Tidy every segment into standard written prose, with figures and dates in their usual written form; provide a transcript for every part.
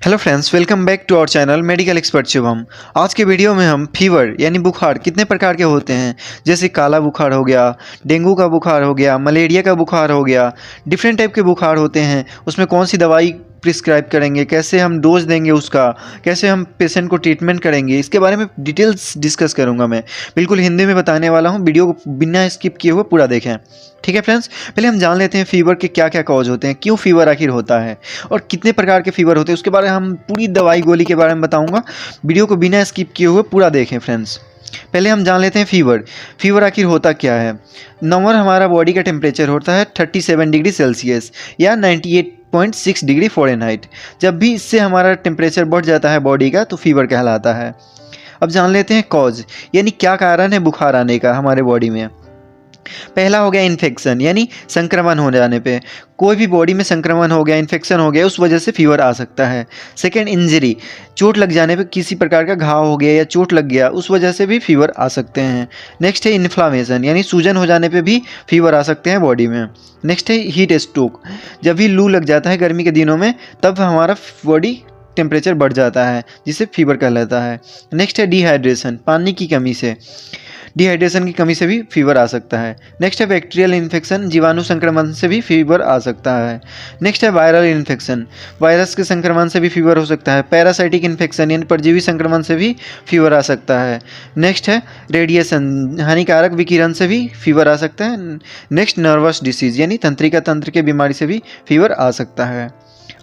Hello friends, welcome back to our channel medical expert Shubham. आज के video में हम फीवर यानी बुखार कितने प्रकार के होते हैं, जैसे काला बुखार हो गया, डेंगू का बुखार हो गया, मलेरिया का बुखार हो गया, डिफरेंट टाइप के बुखार होते हैं, उसमें कौन सी दवाई प्रिस्क्राइब करेंगे, कैसे हम डोज देंगे उसका, कैसे हम पेशेंट को ट्रीटमेंट करेंगे, इसके बारे में डिटेल्स डिस्कस करूंगा। मैं बिल्कुल हिंदी में बताने वाला हूं, वीडियो को बिना स्किप किए हुए पूरा देखें। ठीक है फ्रेंड्स, पहले हम जान लेते हैं फीवर के क्या क्या कॉज होते हैं, क्यों फीवर आखिर होता है और कितने प्रकार के फीवर होते हैं, उसके बारे में हम पूरी दवाई गोली के बारे में बताऊंगा। वीडियो को बिना स्किप किए हुए पूरा देखें फ्रेंड्स। पहले हम जान लेते हैं फीवर आखिर होता क्या है। नॉर्मल हमारा बॉडी का टेम्परेचर होता है 37 डिग्री सेल्सियस या 98.6 डिग्री फ़ारेनहाइट। जब भी इससे हमारा टेम्परेचर बढ़ जाता है बॉडी का तो फीवर कहलाता है। अब जान लेते हैं कॉज, यानी क्या कारण है बुखार आने का हमारे बॉडी में। पहला हो गया इन्फेक्शन, यानी संक्रमण हो जाने पे, कोई भी बॉडी में संक्रमण हो गया, इन्फेक्शन हो गया, उस वजह से फीवर आ सकता है। सेकेंड, इंजरी, चोट लग जाने पे, किसी प्रकार का घाव हो गया या चोट लग गया, उस वजह से भी फीवर आ सकते हैं। नेक्स्ट है इन्फ्लामेशन, यानी सूजन हो जाने पे भी फीवर आ सकते हैं बॉडी में। नेक्स्ट है हीट स्ट्रोक, जब भी लू लग जाता है गर्मी के दिनों में तब हमारा बॉडी टेम्परेचर बढ़ जाता है, जिससे फीवर कहलाता है। नेक्स्ट है डिहाइड्रेशन, पानी की कमी से, डिहाइड्रेशन की कमी से भी फीवर आ सकता है। नेक्स्ट है बैक्टीरियल इन्फेक्शन, जीवाणु संक्रमण से भी फीवर आ सकता है। नेक्स्ट है वायरल इन्फेक्शन, वायरस के संक्रमण से भी फीवर हो सकता है। पैरासाइटिक इन्फेक्शन यानी परजीवी संक्रमण से भी फीवर आ सकता है। नेक्स्ट है रेडिएशन, हानिकारक विकिरण से भी फीवर आ सकता है। नेक्स्ट नर्वस डिसीज यानी तंत्रिका तंत्र के बीमारी से भी फीवर आ सकता है।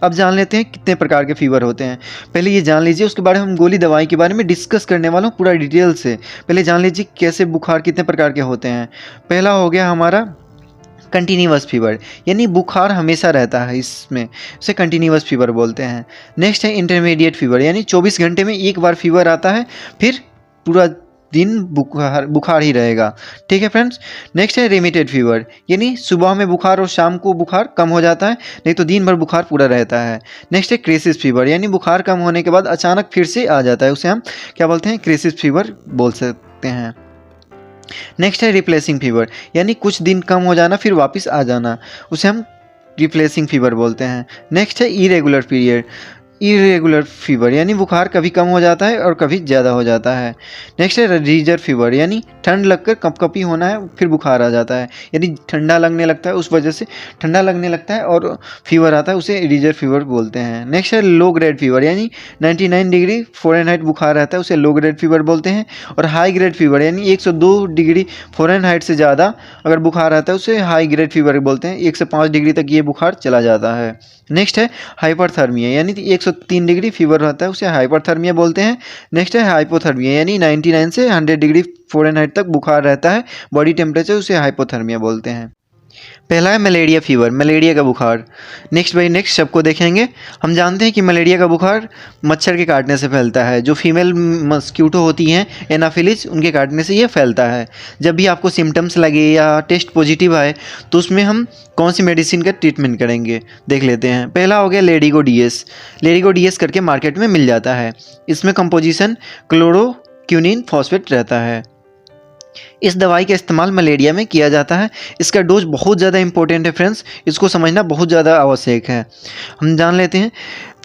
अब जान लेते हैं कितने प्रकार के फीवर होते हैं। पहले ये जान लीजिए, उसके बारे में हम गोली दवाई के बारे में डिस्कस करने वाला हूँ पूरा डिटेल से। पहले जान लीजिए कैसे बुखार कितने प्रकार के होते हैं। पहला हो गया हमारा कंटिन्यूअस फीवर, यानी बुखार हमेशा रहता है, इसमें उसे कंटिन्यूअस फीवर बोलते हैं। नेक्स्ट है इंटरमीडिएट फीवर, यानी 24 घंटे में एक बार फीवर आता है, फिर पूरा दिन बुखार ही रहेगा। ठीक है फ्रेंड्स। नेक्स्ट है रेमिटेड फीवर, यानी सुबह में बुखार और शाम को बुखार कम हो जाता है, नहीं तो दिन भर बुखार पूरा रहता है। नेक्स्ट है क्राइसिस फीवर, यानी बुखार कम होने के बाद अचानक फिर से आ जाता है, उसे हम क्या बोलते हैं, क्राइसिस फीवर बोल सकते हैं। नेक्स्ट है रिप्लेसिंग फीवर, यानी कुछ दिन कम हो जाना फिर वापस आ जाना, उसे हम रिप्लेसिंग फीवर बोलते हैं। नेक्स्ट है इरेगुलर फीवर, यानी बुखार कभी कम हो जाता है और कभी ज़्यादा हो जाता है। नेक्स्ट है रिजर्व फीवर, यानी ठंड लगकर कपकपी होना है फिर बुखार आ जाता है, यानी ठंडा लगने लगता है, उस वजह से ठंडा लगने लगता है और फीवर आता है, उसे रिजर्व फीवर बोलते हैं। नेक्स्ट है लो ग्रेड फीवर, यानी 99 डिग्री फ़ारेनहाइट बुखार रहता है, उसे लो ग्रेड फीवर बोलते हैं। और हाई ग्रेड फीवर, यानी 102 डिग्री फ़ारेनहाइट से ज़्यादा अगर बुखार आता है उसे हाई ग्रेड फीवर बोलते हैं, 105 डिग्री तक ये बुखार चला जाता है। नेक्स्ट है हाइपरथर्मिया, यानी 103 डिग्री फीवर रहता है, उसे हाइपरथर्मिया बोलते हैं। नेक्स्ट है हाइपोथर्मिया, यानी 99 से 100 डिग्री फ़ारेनहाइट तक बुखार रहता है बॉडी टेम्परेचर, उसे हाइपोथर्मिया बोलते हैं। पहला है मलेरिया फीवर, मलेरिया का बुखार। नेक्स्ट बाई नेक्स्ट सबको देखेंगे। हम जानते हैं कि मलेरिया का बुखार मच्छर के काटने से फैलता है, जो फीमेल मस्क्यूटो होती हैं एनाफिलिस, उनके काटने से ये फैलता है। जब भी आपको सिम्टम्स लगे या टेस्ट पॉजिटिव आए तो उसमें हम कौन सी मेडिसिन का ट्रीटमेंट करेंगे देख लेते हैं। पहला हो गया लेडिगो डीएस, लेडिगो डीएस करके मार्केट में मिल जाता है। इसमें कंपोजिशन क्लोरोक्विनिन फॉस्फेट रहता है। इस दवाई का इस्तेमाल मलेरिया में किया जाता है। इसका डोज बहुत ज़्यादा इंपॉर्टेंट है फ्रेंड्स, इसको समझना बहुत ज़्यादा आवश्यक है। हम जान लेते हैं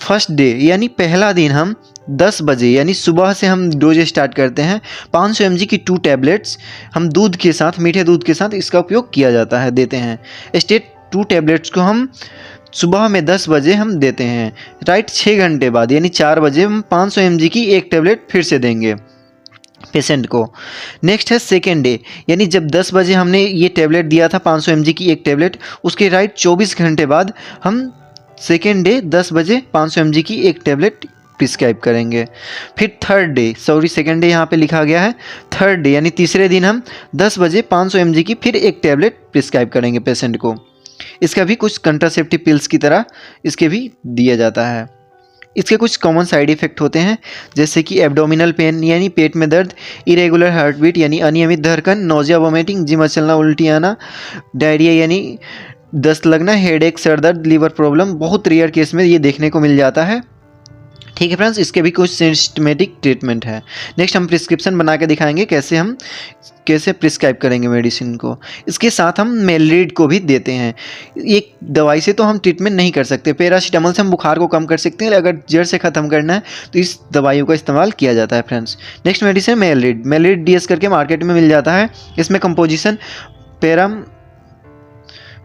फर्स्ट डे, यानी पहला दिन हम 10 बजे यानी सुबह से हम डोज स्टार्ट करते हैं। 500 mg की 2 टैबलेट्स हम दूध के साथ, मीठे दूध के साथ इसका उपयोग किया जाता है, देते हैं। स्टेट 2 टैबलेट्स को हम सुबह में 10 बजे हम देते हैं। राइट 6 घंटे बाद यानी 4 बजे हम 500 mg की एक टैबलेट फिर से देंगे पेशेंट को। नेक्स्ट है सेकेंड डे, यानी जब 10 बजे हमने ये टैबलेट दिया था 500 mg की एक टैबलेट, उसके राइट 24 घंटे बाद हम सेकेंड डे 10 बजे 500 mg की एक टैबलेट प्रिस्क्राइब करेंगे। फिर third day, sorry second day यहाँ पे लिखा गया है, थर्ड डे यानी तीसरे दिन हम 10 बजे 500 mg की फिर एक टैबलेट प्रिस्क्राइब करेंगे पेशेंट को। इसका भी कुछ कंट्रासेप्टिव पिल्स की तरह इसके भी दिया जाता है। इसके कुछ कॉमन साइड इफ़ेक्ट होते हैं, जैसे कि एब्डोमिनल पेन यानी पेट में दर्द, इरेगुलर हार्ट बीट यानी अनियमित धड़कन, नोजिया वोमिटिंग, जी मचलना, उल्टी आना, डायरिया यानी दस्त लगना, हेडेक, सर दर्द, लीवर प्रॉब्लम। बहुत रेयर केस में ये देखने को मिल जाता है। ठीक है फ्रेंड्स, इसके भी कुछ सिस्टमेटिक ट्रीटमेंट है। नेक्स्ट हम प्रिस्क्रिप्शन बना के दिखाएंगे कैसे प्रिस्क्राइब करेंगे मेडिसिन को। इसके साथ हम मेलरीड को भी देते हैं। एक दवाई से तो हम ट्रीटमेंट नहीं कर सकते, पैरासीटामोल से हम बुखार को कम कर सकते हैं, अगर जड़ से ख़त्म करना है तो इस दवाइयों का इस्तेमाल किया जाता है फ्रेंड्स। नेक्स्ट मेडिसिन मेलरीड डीएस करके मार्केट में मिल जाता है। इसमें कंपोजिशन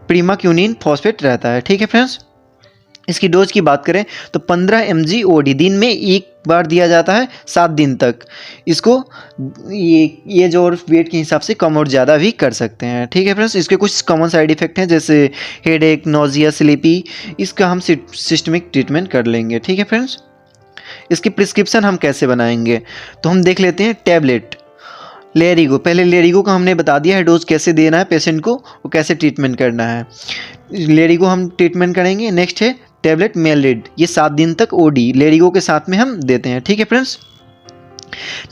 प्रीमाक्यूनिन फॉस्फेट रहता है। ठीक है फ्रेंड्स, इसकी डोज की बात करें तो 15 mg OD दिन में एक बार दिया जाता है 7 दिन तक। इसको ये जो वेट के हिसाब से कम और ज़्यादा भी कर सकते हैं। ठीक है फ्रेंड्स, इसके कुछ कॉमन साइड इफ़ेक्ट हैं जैसे हेडेक, नोजिया, स्लीपी। इसका हम सिस्टमिक ट्रीटमेंट कर लेंगे। ठीक है फ्रेंड्स, इसकी प्रिस्क्रिप्शन हम कैसे बनाएंगे तो हम देख लेते हैं। टैबलेट लेरिगो, पहले लेरिगो का हमने बता दिया है डोज कैसे देना है पेशेंट को और कैसे ट्रीटमेंट करना है। लेरिगो हम ट्रीटमेंट करेंगे। नेक्स्ट है टैबलेट मेलरीड, ये 7 दिन तक OD लेरिगो के साथ में हम देते हैं। ठीक है फ्रेंड्स,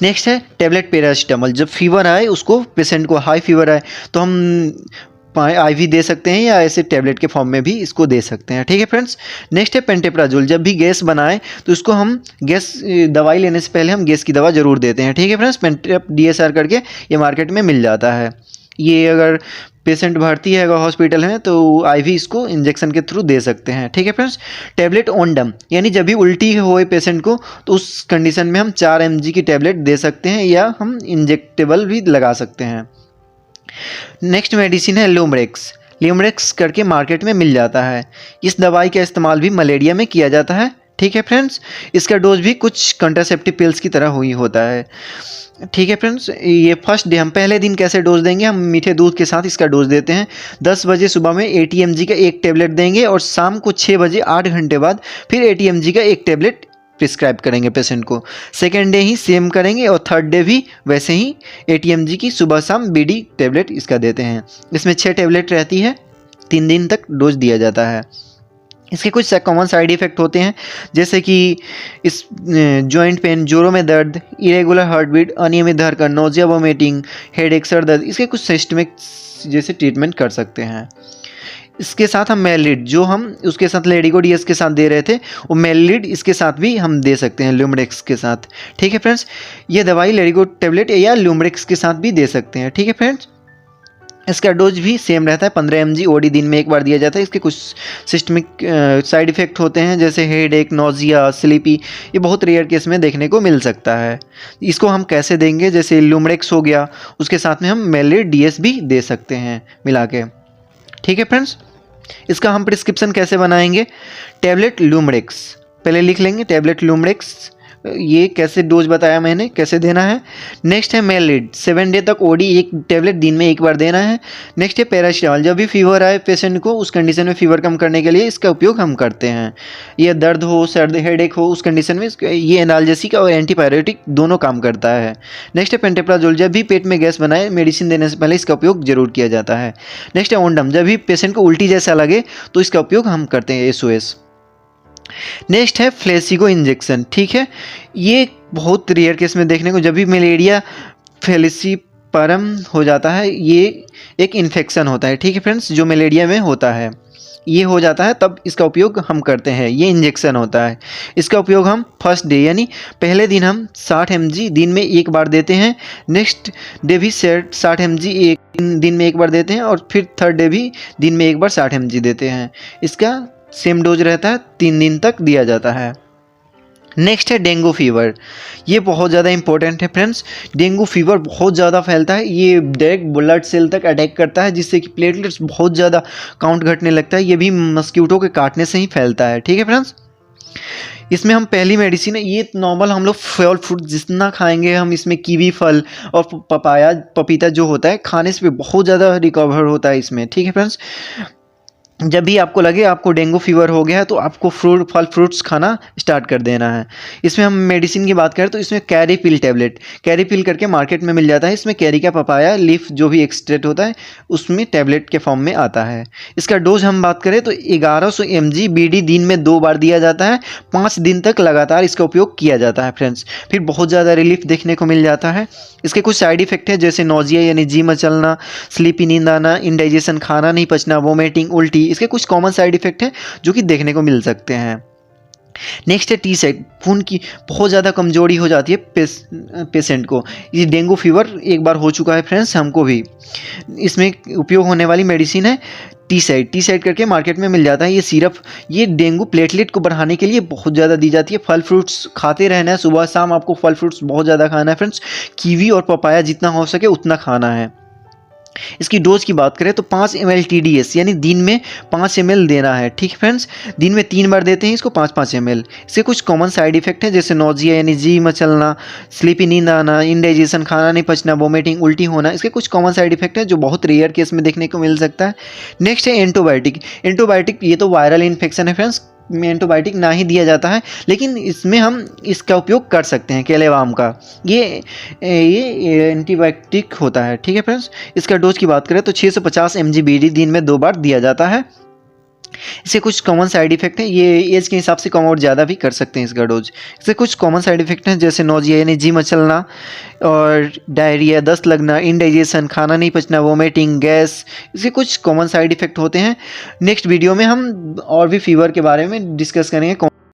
नेक्स्ट है टैबलेट पैरासीटामोल, जब फीवर आए उसको, पेशेंट को हाई फीवर आए तो हम IV दे सकते हैं या ऐसे टैबलेट के फॉर्म में भी इसको दे सकते हैं। ठीक है फ्रेंड्स, नेक्स्ट है पेंटेप्राजोल, जब भी गैस बनाए तो उसको हम गैस दवाई लेने से पहले हम गैस की दवा ज़रूर देते हैं। ठीक है फ्रेंड्स, पेंटेप DSR करके ये मार्केट में मिल जाता है। ये अगर पेशेंट भर्ती है अगर हॉस्पिटल में तो IV इसको इंजेक्शन के थ्रू दे सकते हैं। ठीक है फ्रेंड्स, टैबलेट ओंडम, यानी जब भी उल्टी होए पेशेंट को तो उस कंडीशन में हम 4 mg की टैबलेट दे सकते हैं या हम इंजेक्टेबल भी लगा सकते हैं। नेक्स्ट मेडिसिन है ल्यूमरेक्स करके मार्केट में मिल जाता है। इस दवाई का इस्तेमाल भी मलेरिया में किया जाता है। ठीक है फ्रेंड्स, इसका डोज भी कुछ कंट्रासेप्टिव पिल्स की तरह हुई होता है। ठीक है फ्रेंड्स, ये फर्स्ट डे हम पहले दिन कैसे डोज देंगे, हम मीठे दूध के साथ इसका डोज देते हैं। 10 बजे सुबह में 80 mg का एक टेबलेट देंगे और शाम को 6 बजे 8 घंटे बाद फिर 80 mg का एक टेबलेट प्रिस्क्राइब करेंगे पेशेंट को। सेकेंड डे ही सेम करेंगे और थर्ड डे भी वैसे ही 80 mg की सुबह शाम BD टेबलेट इसका देते हैं। इसमें 6 टेबलेट रहती है, 3 दिन तक डोज दिया जाता है। इसके कुछ कॉमन साइड इफ़ेक्ट होते हैं जैसे कि इस जॉइंट पेन, जोड़ों में दर्द, इरेगुलर हार्ट बीट, अनियमित धड़कन, नोजिया, वोमिटिंग, हेडेक, सर दर्द। इसके कुछ सिस्टमिक जैसे ट्रीटमेंट कर सकते हैं। इसके साथ हम मेलरीड, जो हम उसके साथ लेरिगो डीएस के साथ दे रहे थे, वो मेलरीड इसके साथ भी हम दे सकते हैं ल्यूमरेक्स के साथ। ठीक है फ्रेंड्स, ये दवाई लेरिगो टेबलेट या ल्यूमरेक्स के साथ भी दे सकते हैं। ठीक है फ्रेंड्स, इसका डोज भी सेम रहता है, 15 mg OD दिन में एक बार दिया जाता है। इसके कुछ सिस्टमिक साइड इफ़ेक्ट होते हैं जैसे हेडेक, नोजिया, स्लीपी। ये बहुत रेयर केस में देखने को मिल सकता है। इसको हम कैसे देंगे, जैसे ल्यूमरेक्स हो गया उसके साथ में हम मेलरीड डीएस भी दे सकते हैं मिला के। ठीक है फ्रेंड्स, इसका हम प्रिस्क्रिप्शन कैसे बनाएंगे। टैबलेट ल्यूमरेक्स पहले लिख लेंगे, टैबलेट ल्यूमरेक्स, ये कैसे डोज बताया मैंने कैसे देना है। नेक्स्ट है मेलरीड, 7 डे तक OD एक टेबलेट दिन में एक बार देना है। नेक्स्ट है पैरासीटामोल, जब भी फीवर आए पेशेंट को उस कंडीशन में फीवर कम करने के लिए इसका उपयोग हम करते हैं। ये दर्द हो, सर्द, हेडेक हो उस कंडीशन में ये एनाल्जेसिक और एंटीपायरेटिक दोनों काम करता है। नेक्स्ट है पेंटेप्राजोल, जब भी पेट में गैस बनाए मेडिसिन देने से पहले इसका उपयोग जरूर किया जाता है। नेक्स्ट है ओंडम, जब भी पेशेंट को उल्टी जैसा लगे तो इसका उपयोग हम करते हैं, SOS। नेक्स्ट है फ्लेसिगो इंजेक्शन। ठीक है, ये बहुत रेयर केस में देखने को, जब भी मलेरिया फेलिसिपारम हो जाता है, ये एक इन्फेक्शन होता है। ठीक है फ्रेंड्स, जो मलेरिया में होता है ये हो जाता है तब इसका उपयोग हम करते हैं। ये इंजेक्शन होता है, इसका उपयोग हम फर्स्ट डे यानी पहले दिन हम 60 mg दिन में एक बार देते हैं। नेक्स्ट डे भी 60 mg एक दिन में एक बार देते हैं और फिर थर्ड डे भी दिन में एक बार 60 mg देते हैं। इसका सेम डोज रहता है, 3 दिन तक दिया जाता है। नेक्स्ट है डेंगू फीवर, ये बहुत ज़्यादा इंपॉर्टेंट है फ्रेंड्स। डेंगू फीवर बहुत ज़्यादा फैलता है, ये डायरेक्ट ब्लड सेल तक अटैक करता है जिससे कि प्लेटलेट्स बहुत ज़्यादा काउंट घटने लगता है। ये भी मस्क्यूटो के काटने से ही फैलता है। ठीक है फ्रेंड्स, इसमें हम पहली मेडिसिन है, ये नॉर्मल हम लोग फल फ्रूट जितना खाएंगे हम, इसमें कीवी फल और पपाया, पपीता जो होता है खाने से बहुत ज़्यादा रिकवर होता है इसमें। ठीक है फ्रेंड्स, जब भी आपको लगे आपको डेंगू फीवर हो गया है तो आपको फल फ्रूट्स खाना स्टार्ट कर देना है। इसमें हम मेडिसिन की बात करें तो इसमें कैरी पिल टेबलेट, कैरी पिल करके मार्केट में मिल जाता है। इसमें कैरी का पपाया लीफ जो भी एक्सट्रैक्ट होता है उसमें टेबलेट के फॉर्म में आता है। इसका डोज हम बात करें तो 1100 mg BD दिन में 2 बार दिया जाता है। 5 दिन तक लगातार इसका उपयोग किया जाता है फ्रेंड्स, फिर बहुत ज़्यादा रिलीफ देखने को मिल जाता है। इसके कुछ साइड इफेक्ट है जैसे नोजिया यानी जी मचलना, स्लीपी नींद आना, इंडाइजेशन, खाना नहीं पचना, वोमिटिंग, उल्टी। इसके कुछ कॉमन साइड इफेक्ट हैं जो कि देखने को मिल सकते हैं। नेक्स्ट है टी साइड, खून की बहुत ज़्यादा कमजोरी हो जाती है पेशेंट को। ये डेंगू फीवर एक बार हो चुका है फ्रेंड्स हमको भी। इसमें उपयोग होने वाली मेडिसिन है टी साइड करके मार्केट में मिल जाता है ये सिरप। ये डेंगू प्लेटलेट को बढ़ाने के लिए बहुत ज़्यादा दी जाती है। फल फ्रूट्स खाते रहना है, सुबह शाम आपको फल फ्रूट्स बहुत ज़्यादा खाना है फ्रेंड्स। कीवी और पपाया जितना हो सके उतना खाना है। इसकी डोज की बात करें तो 5 ml TDS यानी दिन में 5 ml देना है। ठीक है फ्रेंड्स, दिन में 3 बार देते हैं इसको 5-5 ml। इसके कुछ कॉमन साइड इफेक्ट हैं जैसे नोजिया यानी जी मचलना, स्लीपी नींद आना, इंडाइजेशन खाना नहीं पचना, वोमिटिंग उल्टी होना। इसके कुछ कॉमन साइड इफेक्ट हैं जो बहुत रेयर केस में देखने को मिल सकता है। नेक्स्ट है एंटीबायोटिक। ये तो वायरल इन्फेक्शन है फ्रेंड्स, में एंटीबायोटिक ना ही दिया जाता है, लेकिन इसमें हम इसका उपयोग कर सकते हैं केलेवाम का। ये एंटीबायोटिक होता है। ठीक है फ्रेंड्स, इसका डोज की बात करें तो 650 mg BD दिन में 2 बार दिया जाता है। इससे कुछ कॉमन साइड इफेक्ट हैं, ये एज के हिसाब से कम और ज़्यादा भी कर सकते हैं इसका डोज। इससे कुछ कॉमन साइड इफेक्ट हैं जैसे नोजिया यानी जी मचलना और डायरिया, दस्त लगना, इंडाइजेशन, खाना नहीं पचना, वोमिटिंग, गैस। इसके कुछ कॉमन साइड इफेक्ट होते हैं। नेक्स्ट वीडियो में हम और भी फीवर के बारे में डिस्कस करेंगे।